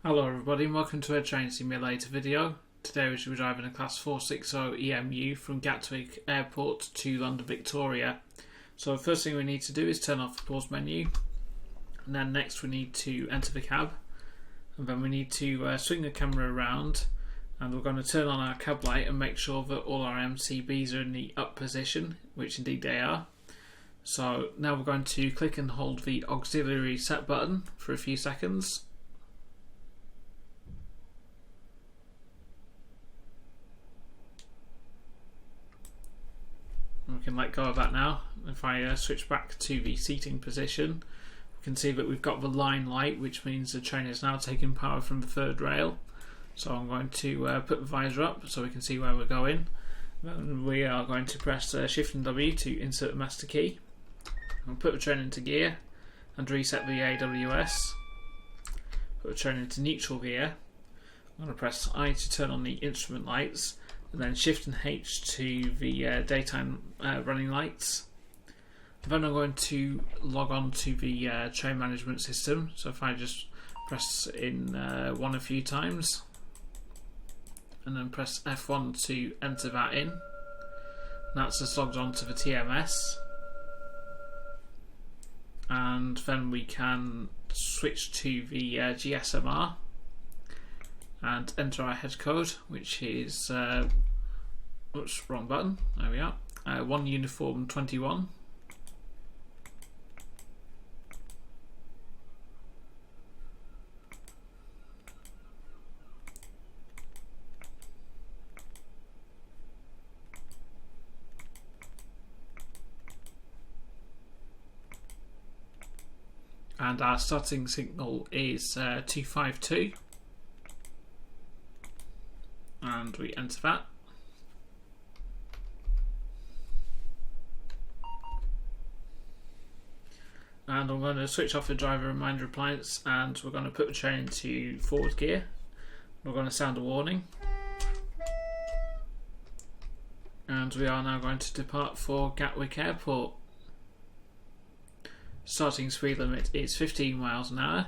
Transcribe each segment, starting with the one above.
Hello everybody and welcome to a train simulator video. Today we should be driving a class 460 EMU from Gatwick Airport to London Victoria. So the first thing we need to do is turn off the pause menu, and then next we need to enter the cab, and then we need to swing the camera around, and we're going to turn on our cab light and make sure that all our MCBs are in the up position, which indeed they are. So now we're going to click and hold the auxiliary set button for a few seconds. We can let go of that now. If I switch back to the seating position, we can see that we've got the line light, which means the train is now taking power from the third rail. So I'm going to put the visor up so we can see where we're going. Then we are going to press Shift and W to insert the master key. I'll put the train into gear and reset the AWS. Put the train into neutral gear. I'm going to press I to turn on the instrument lights, and then Shift and H to the daytime running lights. Then I'm going to log on to the train management system. So if I just press in 1 a few times, and then press F1 to enter that in, that's just logged on to the TMS. And then we can switch to the GSMR and enter our head code, which is oops, wrong button, there we are, 1 uniform 21. And our starting signal is 252, and we enter that. And I'm going to switch off the driver reminder appliance, and we're going to put the train into forward gear. We're going to sound a warning, and we are now going to depart for Gatwick Airport. Starting speed limit is 15 miles an hour.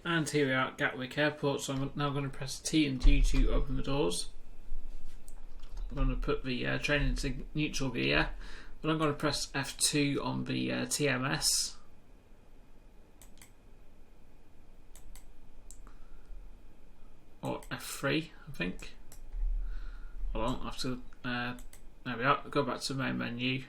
And here we are at Gatwick Airport, so I'm now going to press T and D to open the doors. I'm going to put the train into neutral gear, but I'm going to press F2 on the TMS. Or F3, I think. Hold on, I have to, there we are, go back to the main menu.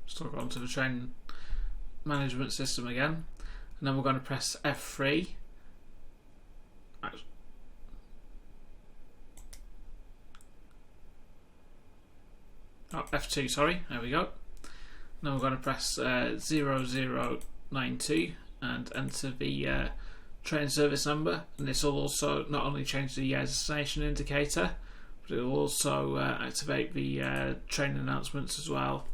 Still go onto the train management system again, and then we're going to press F3. Oh, F2, sorry, there we go. Now we're going to press 0092 and enter the train service number, and this will also not only change the destination indicator, but it will also activate the train announcements as well.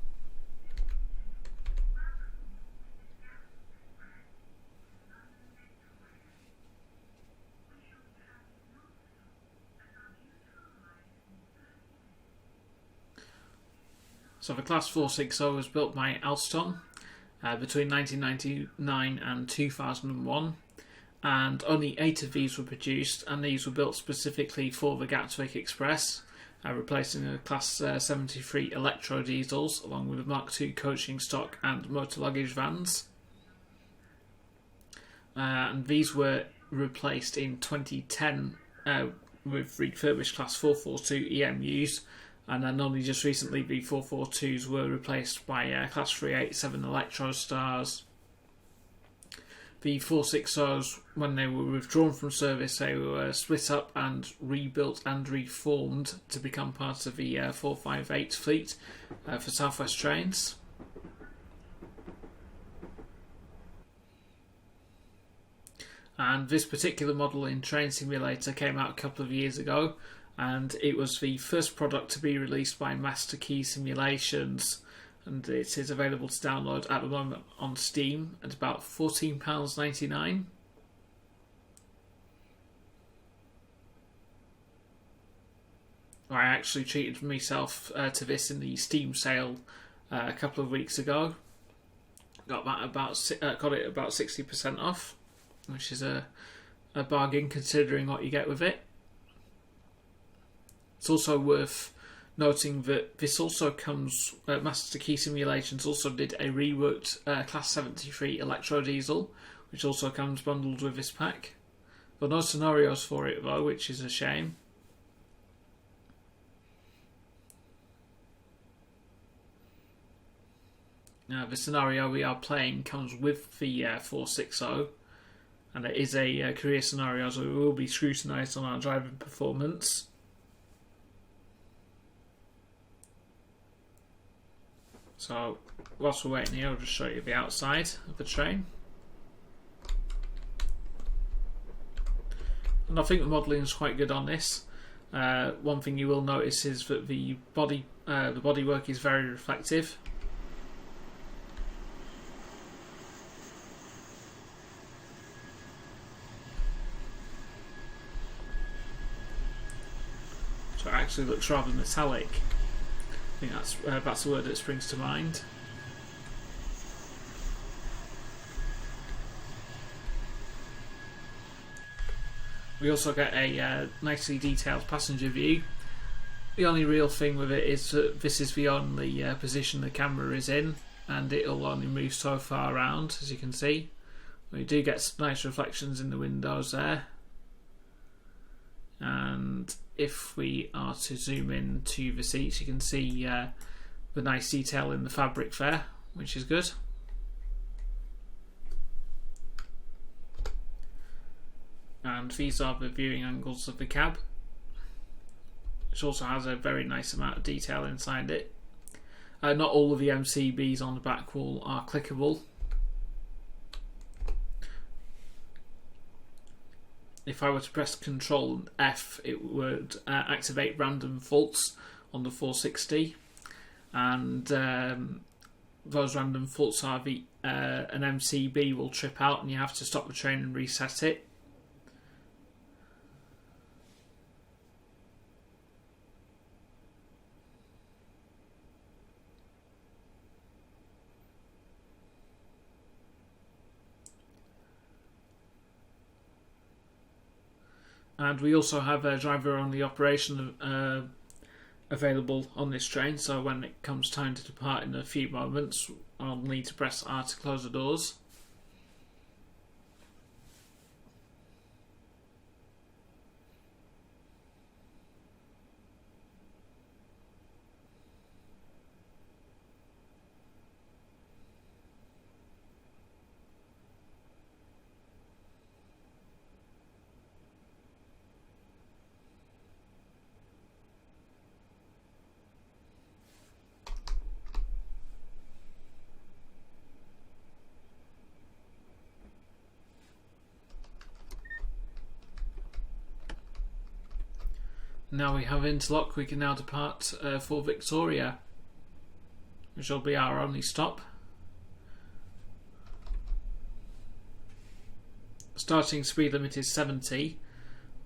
So the Class 460 was built by Alstom between 1999 and 2001, and only 8 of these were produced, and these were built specifically for the Gatwick Express, replacing the Class 73 electro diesels along with the Mark II coaching stock and motor luggage vans. And these were replaced in 2010 with refurbished Class 442 EMUs, and then only just recently the 442s were replaced by Class 387 Electro Stars. The 460s, when they were withdrawn from service, they were split up and rebuilt and reformed to become part of the 458 fleet for South West Trains. And this particular model in Train Simulator came out a couple of years ago, and it was the first product to be released by Master Key Simulations, and it is available to download at the moment on Steam at about £14.99. I actually treated myself to this in the Steam sale a couple of weeks ago. Got it about 60% off, which is a bargain considering what you get with it. It's also worth noting that this also comes, Master Key Simulations also did a reworked Class 73 electro diesel, which also comes bundled with this pack. There are no scenarios for it though, which is a shame. Now the scenario we are playing comes with the 460, and it is a career scenario, so it will be scrutinised on our driving performance. So, whilst we're waiting here, I'll just show you the outside of the train. And I think the modelling is quite good on this. One thing you will notice is that the bodywork is very reflective. So it actually looks rather metallic. I think that's the word that springs to mind. We also get a nicely detailed passenger view. The only real thing with it is that this is the only position the camera is in, and it'll only move so far around, as you can see. We do get nice reflections in the windows there. And if we are to zoom in to the seats, you can see the nice detail in the fabric there, which is good. And these are the viewing angles of the cab, which also has a very nice amount of detail inside it. Not all of the MCBs on the back wall are clickable. If I were to press Ctrl F, it would activate random faults on the 460, and those random faults are an MCB will trip out and you have to stop the train and reset it. And we also have a driver-only operation available on this train, so when it comes time to depart in a few moments, I'll need to press R to close the doors. Now we have interlock, we can now depart for Victoria, which will be our only stop. Starting speed limit is 70,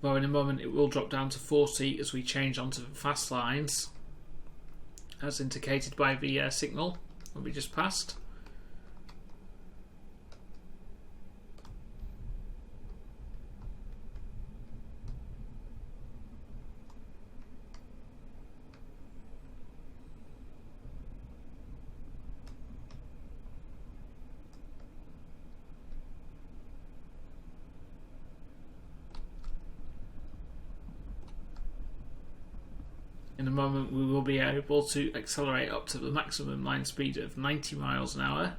though in a moment it will drop down to 40 as we change onto the fast lines, as indicated by the signal that we just passed. In a moment we will be able to accelerate up to the maximum line speed of 90 miles an hour.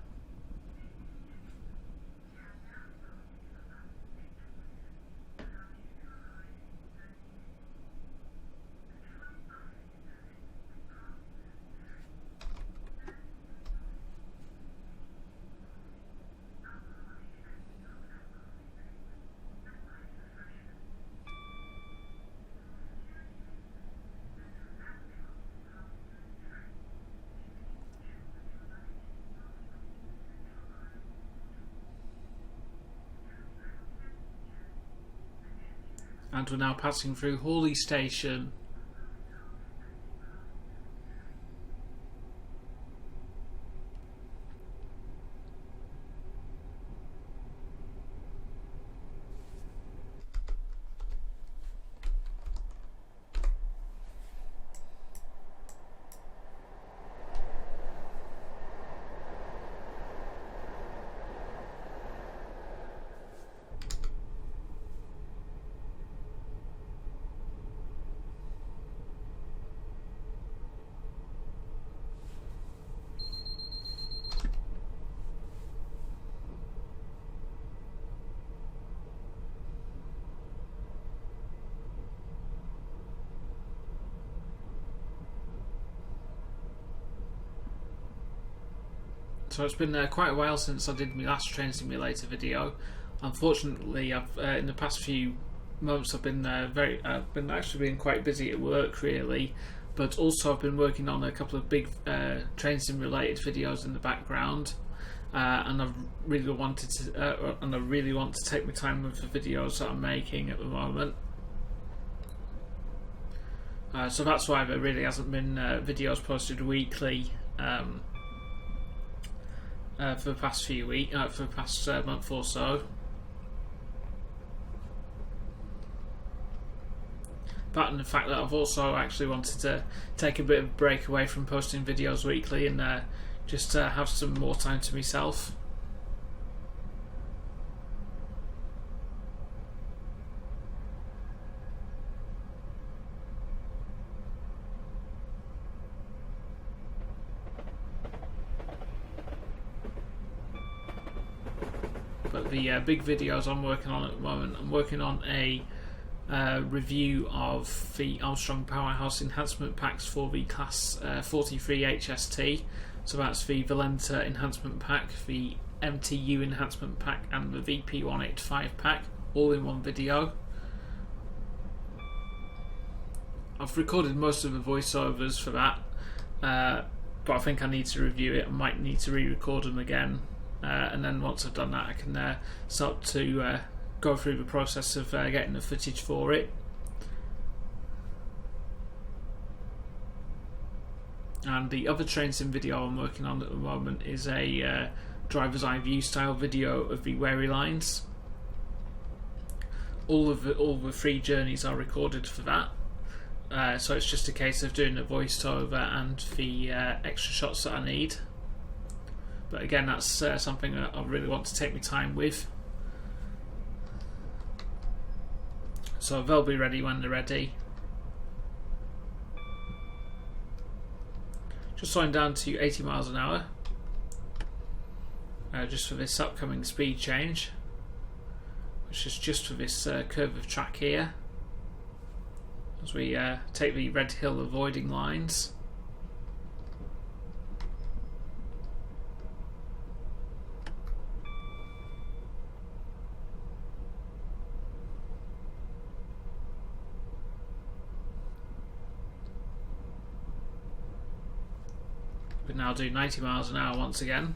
And we're now passing through Hawley Station. So it's been quite a while since I did my last train simulator video. Unfortunately, I've in the past few months I've been actually been quite busy at work really, but also I've been working on a couple of big train sim related videos in the background, and I really want to take my time with the videos that I'm making at the moment. So that's why there really hasn't been videos posted weekly. For the past few weeks, for the past month or so. But in the fact that I've also actually wanted to take a bit of a break away from posting videos weekly and just have some more time to myself. But the big videos I'm working on at the moment, I'm working on a review of the Armstrong Powerhouse enhancement packs for the Class 43 HST. So that's the Valenta enhancement pack, the MTU enhancement pack, and the VP185 pack, all in one video. I've recorded most of the voiceovers for that, but I think I need to review it. I might need to re-record them again. And then once I've done that, I can start to go through the process of getting the footage for it. And the other train sim video I'm working on at the moment is a driver's eye view style video of the Wary lines. All the 3 journeys are recorded for that, so it's just a case of doing the voiceover and the extra shots that I need. But again, that's something that I really want to take my time with. So they'll be ready when they're ready. Just slowing down to 80 miles an hour. Just for this upcoming speed change. Which is just for this curve of track here. As we take the Red Hill avoiding lines. We now do 90 miles an hour once again.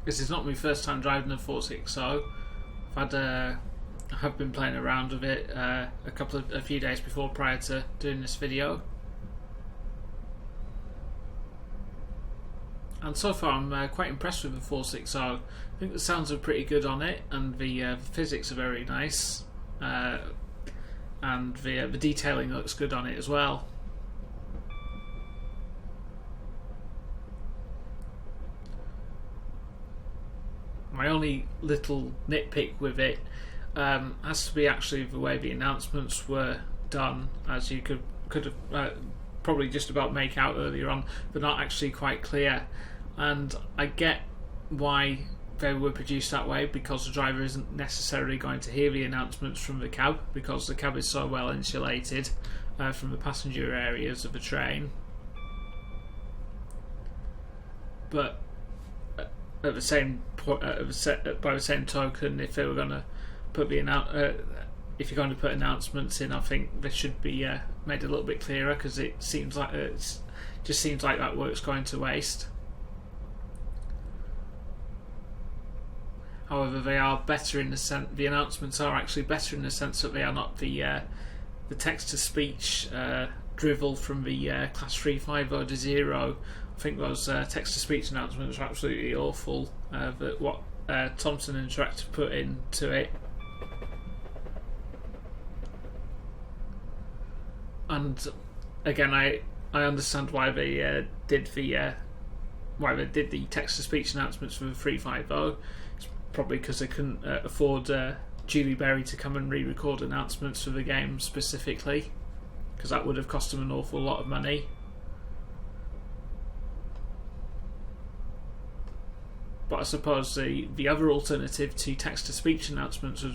This is not my first time driving the 460. I have been playing around with it a few days before, prior to doing this video, and so far I'm quite impressed with the 460. I think the sounds are pretty good on it, and the physics are very nice, and the detailing looks good on it as well. My only little nitpick with it has to be actually the way the announcements were done, as you could have probably just about make out earlier on. They're not actually quite clear, and I get why they were produced that way, because the driver isn't necessarily going to hear the announcements from the cab, because the cab is so well insulated from the passenger areas of the train. But at the same by the same token, if they were going to put if you're going to put announcements in, I think they should be made a little bit clearer, because it seems like just seems like that work's going to waste. However, they are better in the sense, the announcements are actually better in the sense that they are not the text-to-speech drivel from the Class 350-0. I think those text-to-speech announcements are absolutely awful, that what Thomson Interactive put into it. And again, I understand why they did the text-to-speech announcements for the 350. It's probably because they couldn't afford Julie Berry to come and re-record announcements for the game specifically, because that would have cost them an awful lot of money. But I suppose the other alternative to text-to-speech announcements was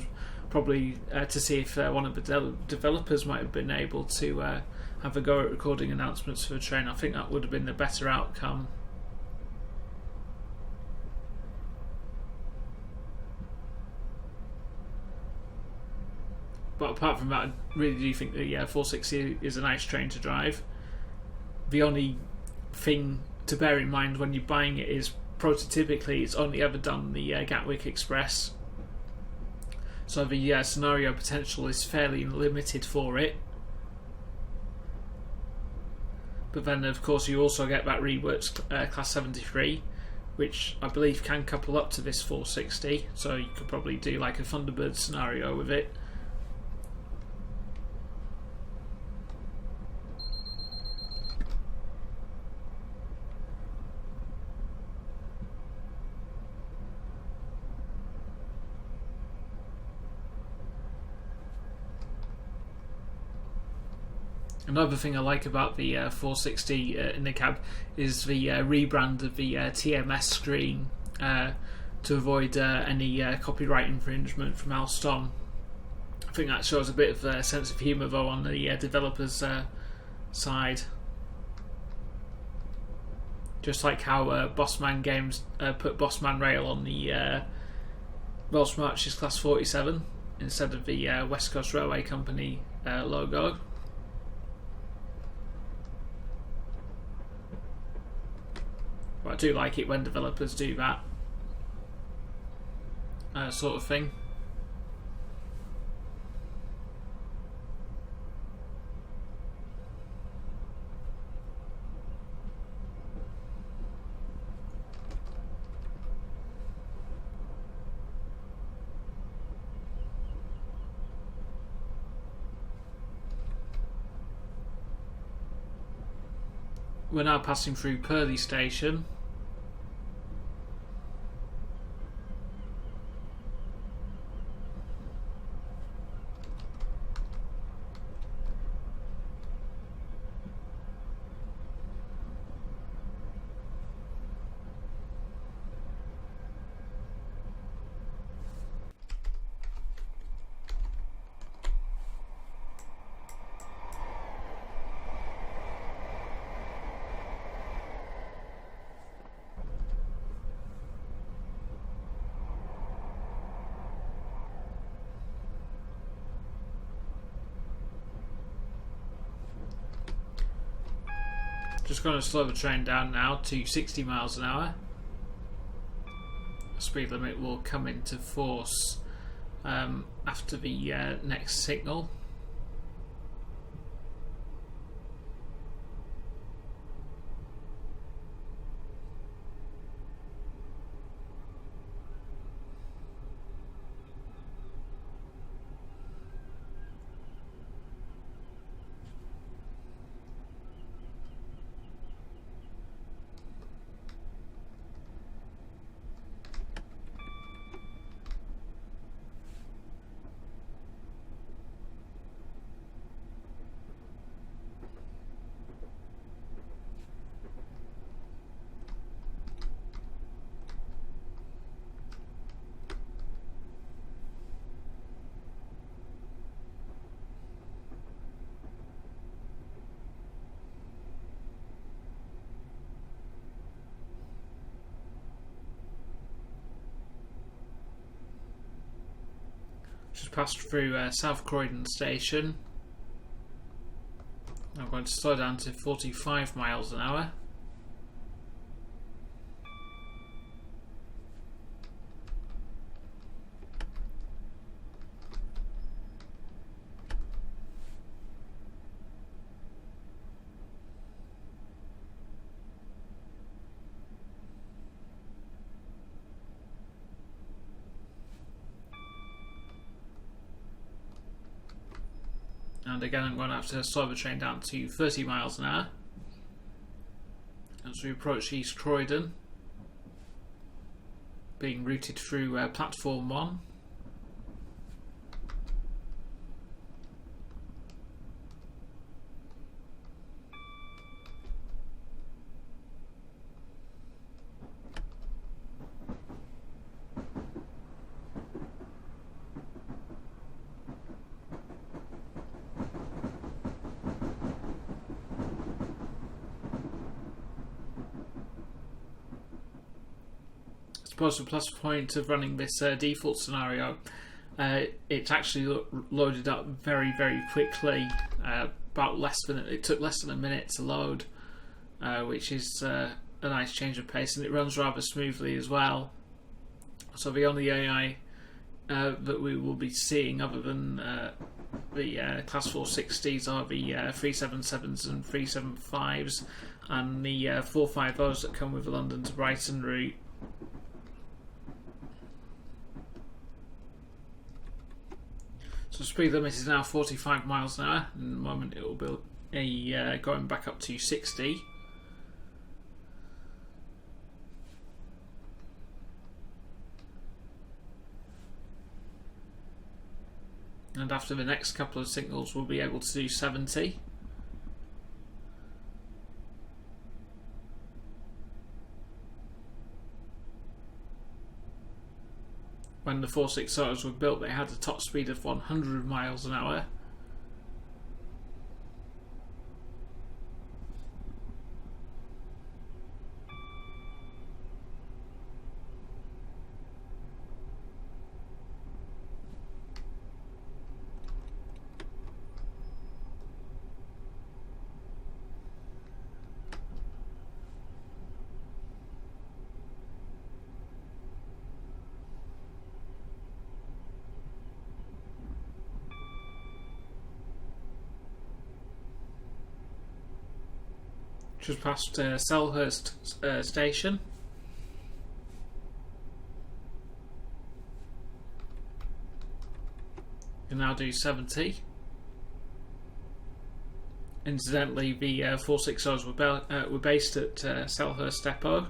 probably to see if one of the developers might have been able to have a go at recording announcements for the train. I think that would have been the better outcome. But apart from that, I really do think the 460 is a nice train to drive. The only thing to bear in mind when you're buying it is, prototypically, it's only ever done the Gatwick Express, so the scenario potential is fairly limited for it. But then, of course, you also get that reworked Class 73, which I believe can couple up to this 460, so you could probably do like a Thunderbird scenario with it. Another thing I like about the 460 in the cab is the rebrand of the TMS screen to avoid any copyright infringement from Alstom. I think that shows a bit of a sense of humour though on the developers' side. Just like how Bossman Games put Bossman Rail on the Welsh Marches Class 47 instead of the West Coast Railway Company logo. But I do like it when developers do that sort of thing. We're now passing through Purley Station. Just going to slow the train down now to 60 miles an hour. The speed limit will come into force after the next signal. Just passed through South Croydon Station. I'm going to slow down to 45 miles an hour. And again, I'm going to have to slow the train down to 30 miles an hour as we approach East Croydon, being routed through platform 1. I suppose the plus point of running this default scenario, it's actually loaded up very, very quickly. It took less than a minute to load, which is a nice change of pace, and it runs rather smoothly as well. So the only AI that we will be seeing, other than the Class 460s, are the 377s and 375s, and the 450s that come with the London to Brighton route. So speed limit is now 45 miles an hour. In a moment it will be going back up to 60. And after the next couple of signals we'll be able to do 70. When the 460s were built, they had a top speed of 100 miles an hour. Just past Selhurst station. You can now do 70. Incidentally, the 460s were based at Selhurst Depot.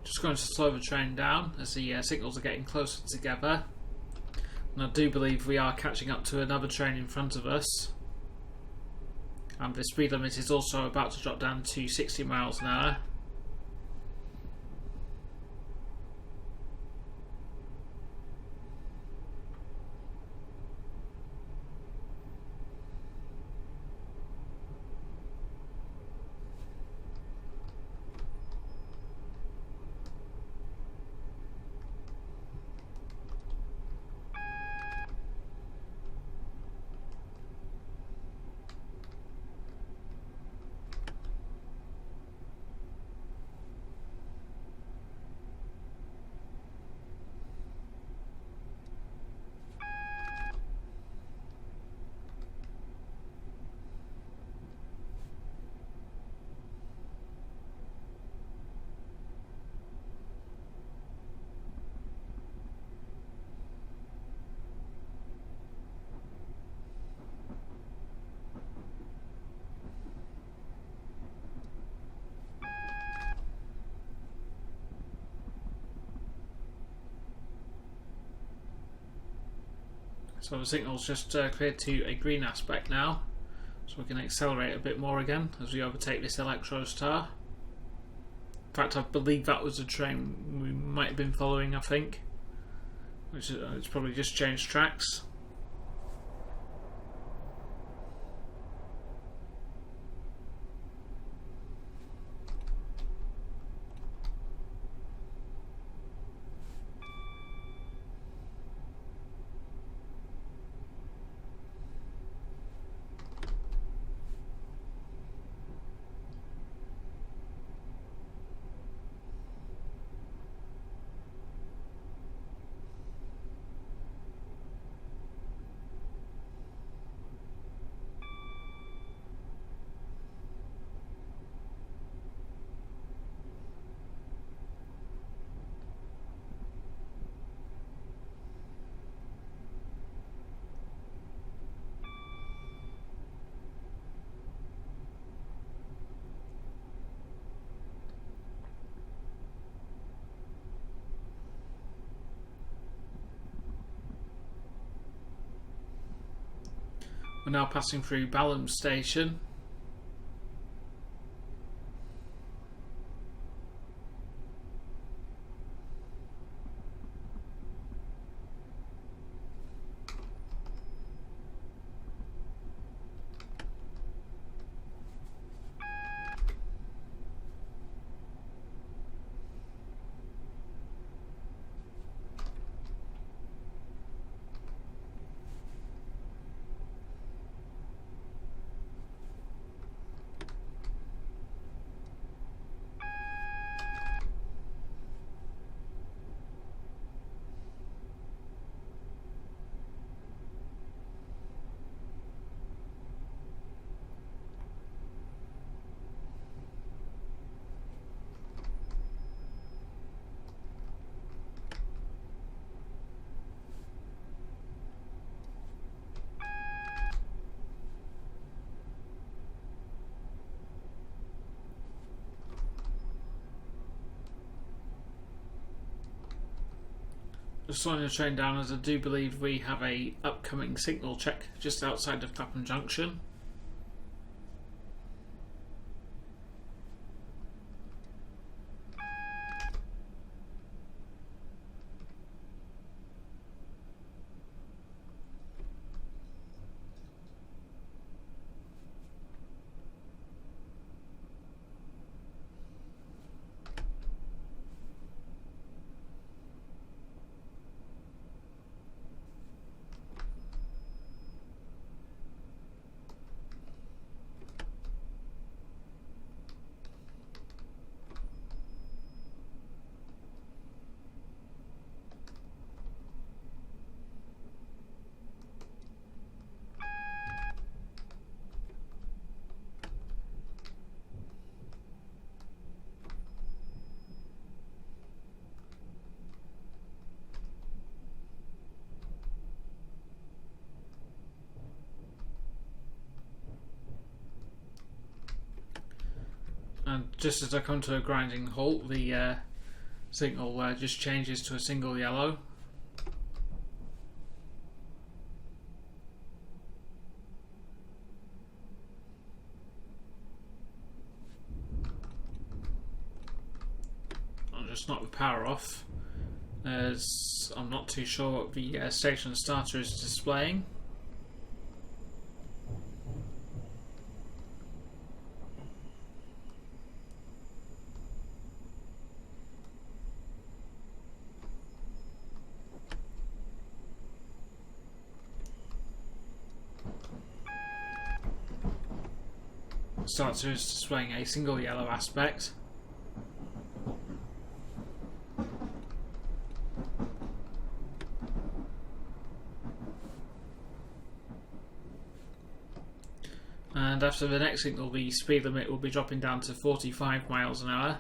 Just going to slow the train down as the signals are getting closer together. And I do believe we are catching up to another train in front of us. And the speed limit is also about to drop down to 60 miles an hour. So the signal's just cleared to a green aspect now, so we can accelerate a bit more again as we overtake this Electrostar. In fact, I believe that was the train we might have been following, I think. Which it's probably just changed tracks. We're now passing through Balham Station. slowing the train down as I do believe we have a upcoming signal check just outside of Clapham Junction. And just as I come to a grinding halt, the signal just changes to a single yellow. I'll just knock the power off, as I'm not too sure what the station starter is displaying. Starter is displaying a single yellow aspect. And after the next signal, the speed limit will be dropping down to 45 miles an hour.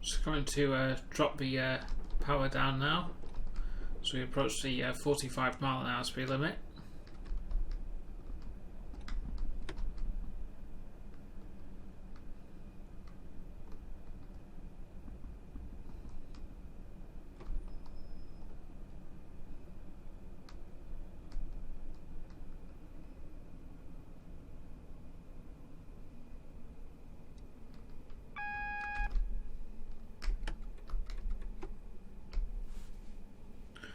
Just going to drop the power down now, so we approach the 45 mile an hour speed limit.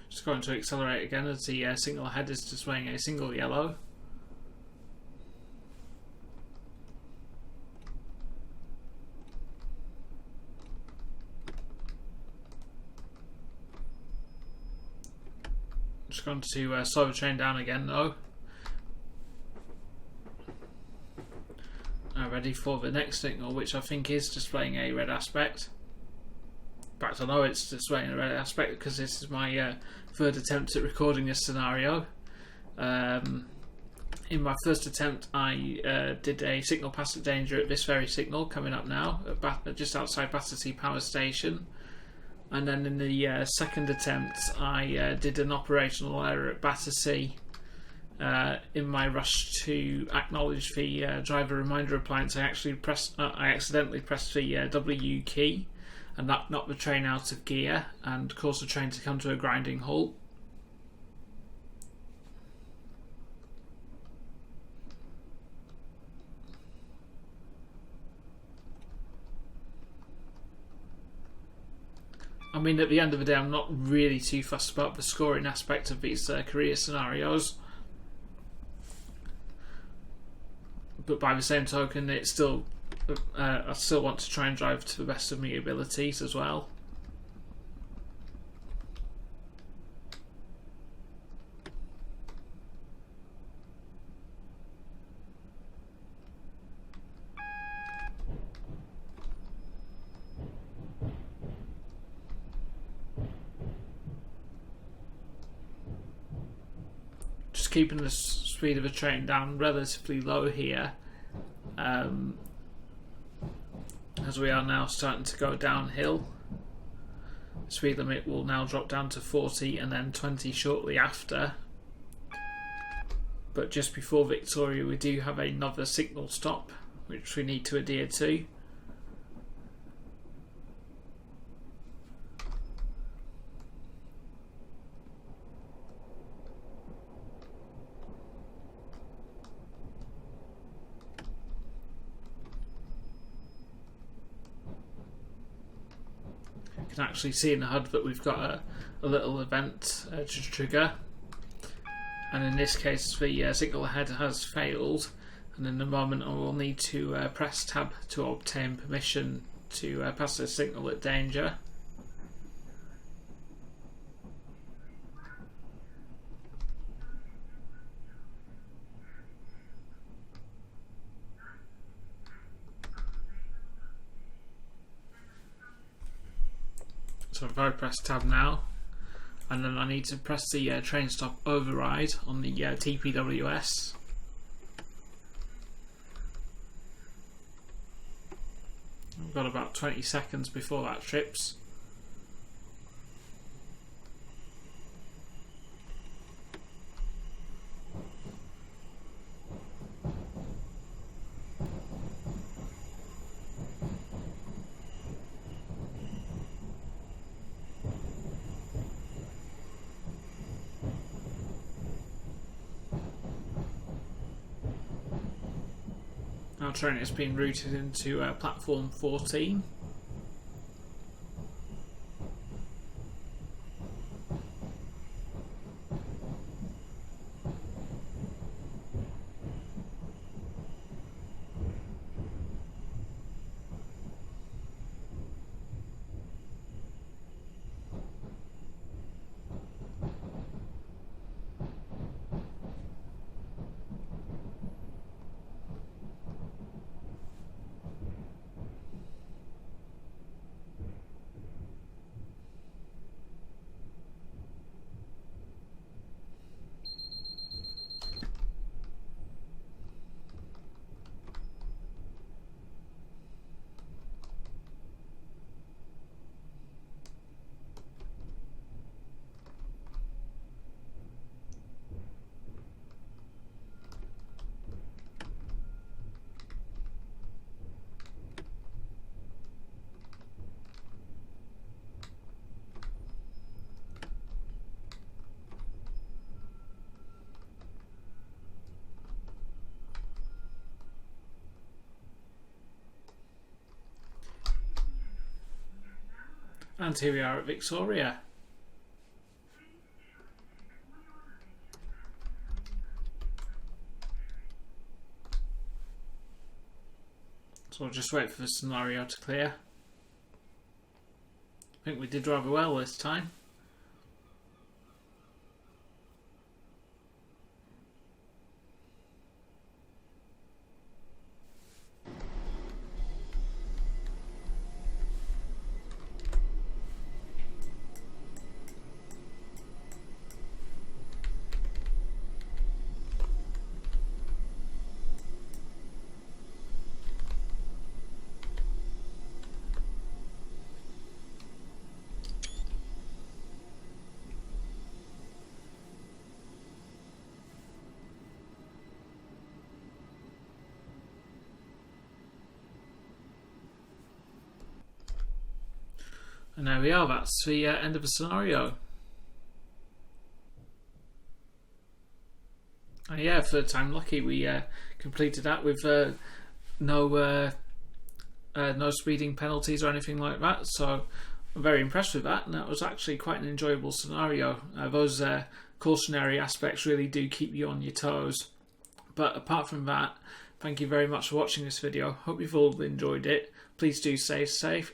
Just going to accelerate again as the signal ahead is displaying a single yellow. Just going to slow the train down again though. Now ready for the next signal, which I think is displaying a red aspect. In fact, I know it's displaying a red aspect because this is my third attempt at recording this scenario. In my first attempt, I did a signal pass at danger at this very signal coming up now, at just outside Battersea Power Station. And then in the second attempt, I did an operational error at Battersea. In my rush to acknowledge the driver reminder appliance, I accidentally pressed the W key, and that knocked the train out of gear and caused the train to come to a grinding halt. I mean, at the end of the day, I'm not really too fussed about the scoring aspect of these career scenarios. But by the same token, it's still I still want to try and drive to the best of my abilities as well. keeping the speed of the train down relatively low here, as we are now starting to go downhill. The speed limit will now drop down to 40 and then 20 shortly after. But just before Victoria we do have another signal stop which we need to adhere to. You can actually see in the HUD that we've got a little event to trigger, and in this case the signal ahead has failed, and in a moment I will need to press tab to obtain permission to pass the signal at danger. So if I press tab now, and then I need to press the train stop override on the TPWS. I've got about 20 seconds before that trips. Our train has been routed into platform 14. And here we are at Victoria. So I'll just wait for the scenario to clear. I think we did rather well this time. And there we are, that's the end of the scenario. And yeah, third time lucky, we completed that with no speeding penalties or anything like that, so I'm very impressed with that, and that was actually quite an enjoyable scenario. Those cautionary aspects really do keep you on your toes. But apart from that, thank you very much for watching this video. Hope you've all enjoyed it. Please do stay safe,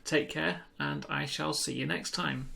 take care, and I shall see you next time.